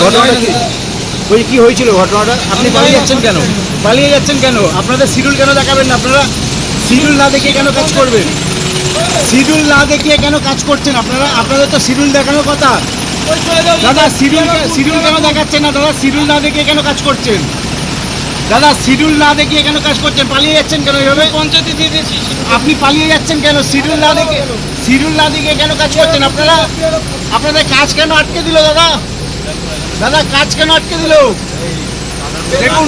ঘটনাটা কি ওই কি হয়েছিল ঘটনাটা? আপনি পালিয়ে যাচ্ছেন কেন? আপনাদের শিডিউল কেন দেখাবেন না? আপনারা শিডিউল না দেখিয়ে কেন কাজ করবেন? শিডিউল না দেখিয়ে কেন কাজ করছেন আপনারা? আপনাদের তো শিডিউল দেখানোর কথা। দাদা শিডিউল কেন দেখাচ্ছেন না? দাদা শিডিউল না দেখিয়ে কেন কাজ করছেন? দাদা শিডিউল না দেখিয়ে কেন কাজ করছেন? পালিয়ে যাচ্ছেন কেন এইভাবে? পঞ্চায়েতে দিয়ে দিয়েছি। আপনি পালিয়ে যাচ্ছেন কেন? শিডিউল না দেখিয়ে কেন কাজ করছেন আপনারা? আপনাদের কাজ কেন আটকে দিল দাদা? দাদা কাজ কেন আটকে দিল? দেখুন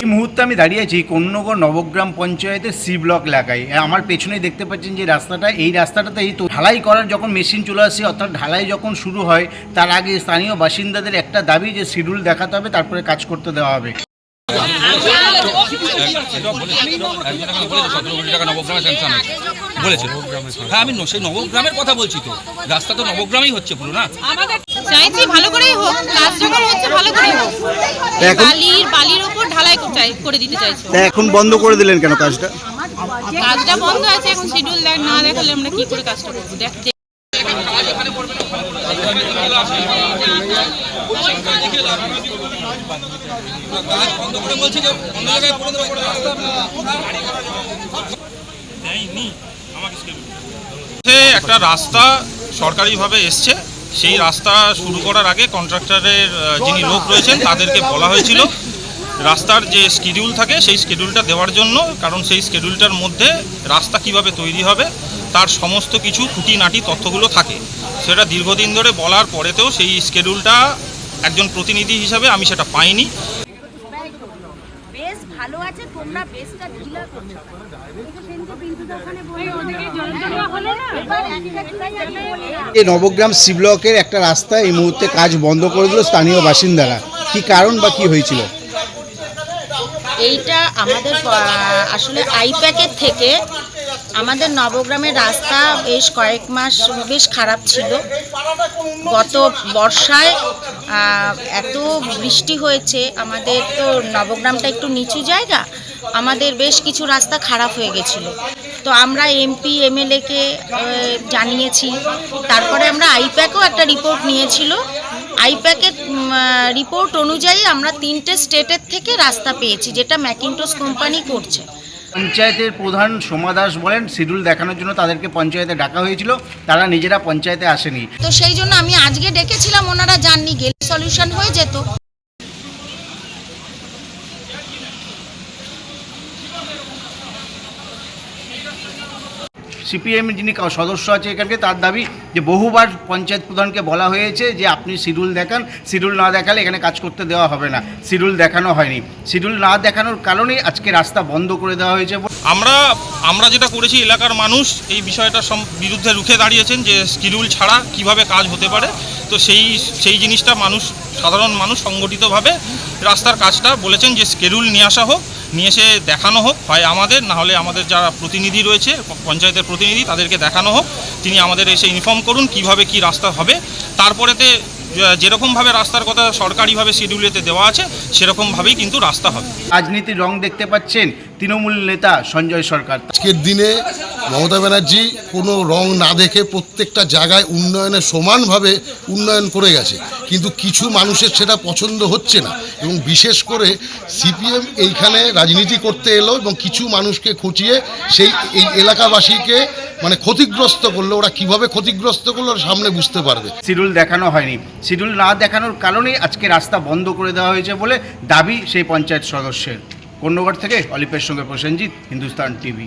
এই মুহূর্তে আমি দাঁড়িয়ে আছি কোন্নগর নবগ্রাম পঞ্চায়েতের সি ব্লক এলাকায়। আমার পেছনেই দেখতে পাচ্ছেন যে রাস্তাটা, এই রাস্তাটাতে এই তো ঢালাই করার যখন মেশিন চলে আসে, অর্থাৎ ঢালাই যখন শুরু হয় তার আগে স্থানীয় বাসিন্দাদের একটা দাবি যে শিডিউল দেখাতে হবে, তারপরে কাজ করতে দেওয়া হবে। হ্যাঁ, আমি সেই নবগ্রামের কথা বলছি। তো রাস্তা তো নবগ্রামেই হচ্ছে পুরো, না? চাইছি ভালো করেই হোক, কাজ যখন হচ্ছে ভালো করেই হোক। বালির ওপর ঢালাই করে দিতে চাইছে। এখন বন্ধ করে দিলেন কেন কাজটা? কাজটা বন্ধ আছে, এখন শিডিউল না দেখালে আমরা কি করে কাজটা করবো? দেখতে একটা রাস্তা সরকারিভাবে এসছে, সেই রাস্তা শুরু করার আগে কন্ট্রাক্টরের যিনি লোক রয়েছেন তাদেরকে বলা হয়েছিল রাস্তার যে শিডিউল থাকে সেই শিডিউলটা দেওয়ার জন্য, কারণ সেই শিডিউলটার মধ্যে রাস্তা কিভাবে তৈরি হবে তার সমস্ত কিছু খুঁটিনাটি তথ্যগুলো থাকে। সেটা দীর্ঘদিন ধরে বলার পরেতেও সেই শিডিউলটা একজন প্রতিনিধি হিসাবে আমি সেটা পাইনি। বেশ ভালো আছে, তোমরা বেশটা ঢিলা করছো। এই নবগ্রাম সি ব্লকের একটা রাস্তা এই মুহূর্তে কাজ বন্ধ করে দিল স্থানীয় বাসিন্দারা। কি কারণ বা কি হয়েছিল? এইটা আমাদের আসলে আইপ্যাকের থেকে আমাদের নবগ্রামের রাস্তা বেশ কয়েক মাস বেশ খারাপ ছিল। গত বর্ষায় এত বৃষ্টি হয়েছে, আমাদের তো নবগ্রামটা একটু নিচু জায়গা, আমাদের বেশ কিছু রাস্তা খারাপ হয়ে গেছিলো। তো আমরা এমপি এমএলএকে জানিয়েছি, তারপরে আমরা আইপ্যাকও একটা রিপোর্ট নিয়েছিল। আইপ্যাকের রিপোর্ট অনুযায়ী আমরা 3টে স্টেটের থেকে রাস্তা পেয়েছি, যেটা ম্যাকিন্টস কোম্পানি করছে। পঞ্চায়েতের প্রধান সোমা দাস বলেন শিডিউল দেখানোর জন্য তাদেরকে পঞ্চায়েতে ডাকা হয়েছিল, তারা নিজেরা পঞ্চায়েতে আসেনি। তো সেই জন্য আমি আজকে ডেকেছিলাম, ওনারা যাননি, গেলে সলিউশন হয়ে যেত। সিপিএম যিনি সদস্য আছে এখানকে, তার দাবি যে বহুবার পঞ্চায়েত প্রধানকে বলা হয়েছে যে আপনি শিডিউল দেখান, শিডিউল না দেখালে এখানে কাজ করতে দেওয়া হবে না। শিডিউল দেখানো হয়নি, শিডিউল না দেখানোর কারণেই আজকে রাস্তা বন্ধ করে দেওয়া হয়েছে। আমরা যেটা করেছি, এলাকার মানুষ এই বিষয়টার বিরুদ্ধে রুখে দাঁড়িয়েছেন যে শিডিউল ছাড়া কিভাবে কাজ হতে পারে। তো সেই জিনিসটা সাধারণ মানুষ সংগঠিতভাবে রাস্তার কাজটা বলেছেন যে শিডিউল নিয়ে আসা হোক, নিয়ে এসে দেখানো হোক, হয় আমাদের না হলে আমাদের যারা প্রতিনিধি রয়েছে পঞ্চায়েতের প্রতিনিধি তাদেরকে দেখানো হোক। তিনি আমাদের এসে ইনফর্ম করুন কিভাবে কি রাস্তা হবে, তারপরেতে যেরকমভাবে রাস্তার কথা সরকারিভাবে শিডিউলেতে দেওয়া আছে সেরকমভাবেই কিন্তু রাস্তা হবে। রাজনীতির রং দেখতে পাচ্ছেন তৃণমূল নেতা সঞ্জয় সরকার। আজকের দিনে মমতা ব্যানার্জি কোনো রং না দেখে প্রত্যেকটা জায়গায় উন্নয়নের সমানভাবে উন্নয়ন করে গেছে, কিন্তু কিছু মানুষের সেটা পছন্দ হচ্ছে না। এবং বিশেষ করে সিপিএম এইখানে রাজনীতি করতে এলো এবং কিছু মানুষকে খুঁচিয়ে এই এলাকাবাসীকে ক্ষতিগ্রস্ত করলো। ওরা কিভাবে ক্ষতিগ্রস্ত করলো সামনে বুঝতে পারবে। শিডিউল দেখানো হয়নি, শিডিউল না দেখানোর কারণেই আজকে রাস্তা বন্ধ করে দেওয়া হয়েছে বলে দাবি সেই পঞ্চায়েত সদস্যের। কোন্নগর থেকে অলিপের সঙ্গে প্রসেনজিৎ, হিন্দুস্তান টিভি।